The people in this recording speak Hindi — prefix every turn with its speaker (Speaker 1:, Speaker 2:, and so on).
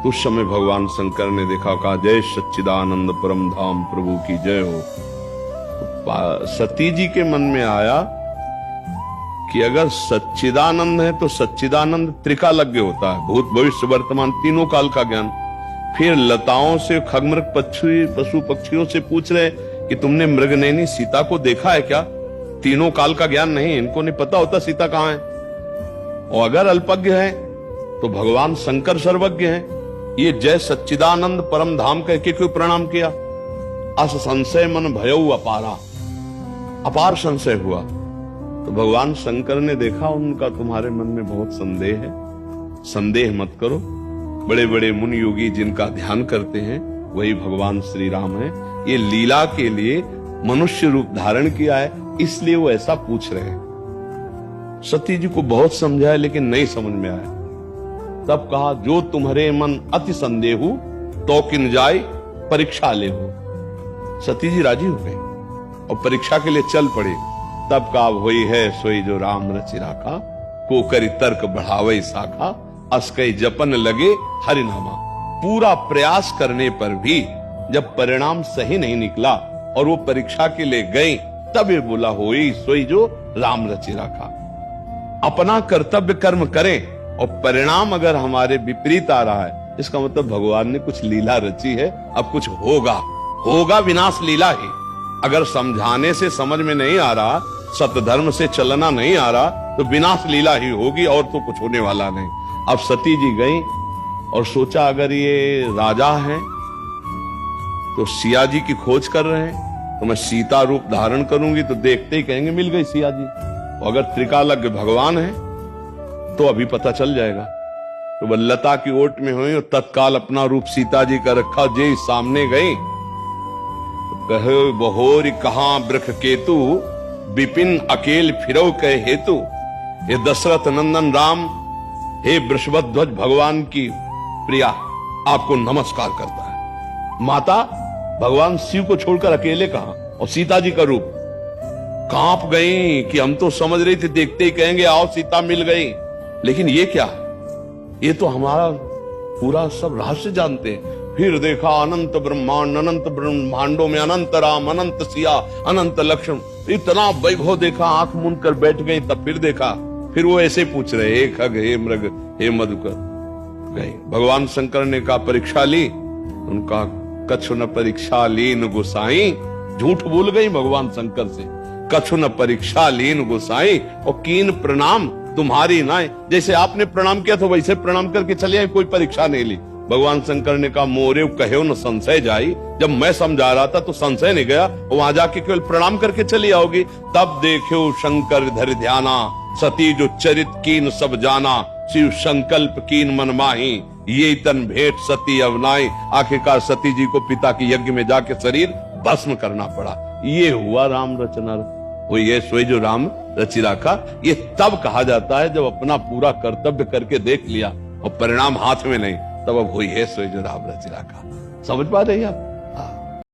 Speaker 1: तो उस समय भगवान शंकर ने देखा, कहा जय सच्चिदानंद परम धाम प्रभु की जय हो। तो सती जी के मन में आया कि अगर सच्चिदानंद है तो सच्चिदानंद त्रिकालज्ञ होता है, भूत भविष्य वर्तमान तीनों काल का ज्ञान। फिर लताओं से, खगमृग पशु पक्षियों से पूछ रहे कि तुमने मृगनयनी सीता को देखा है क्या? तीनों काल का ज्ञान नहीं, इनको नहीं पता होता सीता कहां है। और अगर अल्पज्ञ है तो भगवान शंकर सर्वज्ञ हैं। ये जय सच्चिदानंद परम धाम कह के क्यों प्रणाम किया? अस संशय मन भयऊ अपारा, अपार संशय हुआ। तो भगवान शंकर ने देखा उनका तुम्हारे मन में बहुत संदेह है, संदेह मत करो। बड़े बड़े मुनि योगी जिनका ध्यान करते हैं वही भगवान श्री राम है। ये लीला के लिए मनुष्य रूप धारण किया है, इसलिए वो ऐसा पूछ रहे हैं। सती जी को बहुत समझाया लेकिन नहीं समझ में आया। तब कहा जो तुम्हारे मन अति संदेहु तो किन जाए परीक्षा ले हो। सती जी राजी हो गई और परीक्षा के लिए चल पड़े। तब कहा वही है सोई जो राम रचि राखा, को करी तर्क बढ़ावे शाखा, अस्कई जपन लगे हरिनामा। पूरा प्रयास करने पर भी जब परिणाम सही नहीं निकला और वो परीक्षा के लिए गई, तब ये बोला होई सोई जो राम रचि राखा। अपना कर्तव्य कर्म करें और परिणाम अगर हमारे विपरीत आ रहा है, इसका मतलब भगवान ने कुछ लीला रची है, अब कुछ होगा, होगा विनाश लीला ही। अगर समझाने से समझ में नहीं आ रहा, सतधर्म से चलना नहीं आ रहा, तो विनाश लीला ही होगी और तो कुछ होने वाला नहीं। अब सती जी गई और सोचा अगर ये राजा हैं तो सिया जी की खोज कर रहे हैं, तो मैं सीता रूप धारण करूंगी तो देखते ही कहेंगे मिल गई सिया जी। और अगर त्रिकालज्ञ भगवान है तो अभी पता चल जाएगा। तो वह लता की ओट में हुई और तत्काल अपना रूप सीता जी का रखा, जे सामने गई तो कहे बहोरी कहां वृख केतु, विपिन अकेल फिरौ कहे हेतु। हे दशरथ नंदन राम, हे वृषभध्वज भगवान की प्रिया, आपको नमस्कार करता है। माता भगवान शिव को छोड़कर अकेले कहां, और सीता जी का रूप। कांप गई कि हम तो समझ रही थी देखते ही कहेंगे आओ सीता मिल गई, लेकिन ये क्या? ये तो हमारा पूरा सब रहस्य जानते हैं। फिर देखा अनंत ब्रह्मांड, अनंत ब्रह्मांडों में अनंत राम, अनंत सिया, अनंत लक्ष्मण, इतना वैभव देखा, आंख मूंद कर बैठ गई। तब फिर देखा, फिर वो ऐसे पूछ रहे हे खग, हे मृग, हे मधुकर। गए भगवान शंकर ने कहा परीक्षा ली, उनका कछु न परीक्षा लीन गोसाई। झूठ बोल गई भगवान शंकर से, कछु न परीक्षा लीन गोसाई, और कीन प्रणाम तुम्हारी नाय। जैसे आपने प्रणाम किया तो वैसे प्रणाम करके चले आए, कोई परीक्षा नहीं ली। भगवान शंकर ने कहा मोरे कहो न संशय जाई। जब मैं समझा रहा था तो संशय नहीं गया, वहां जाके केवल प्रणाम करके चली आओगी। तब देखो शंकर धर ध्याना, सती जो चरित कीन सब जाना, शिव संकल्प कीन मन माही, ये तन भेंट सती अवनाई। आखिरकार सती जी को पिता के यज्ञ में जाके शरीर भस्म करना पड़ा। ये हुआ राम रचना, वो ये सोई जो राम रचि राखा। ये तब कहा जाता है जब अपना पूरा कर्तव्य करके देख लिया और परिणाम हाथ में नहीं, तब अब वही है सोई जो राम रचि राखा। समझ पा रही हैं आप?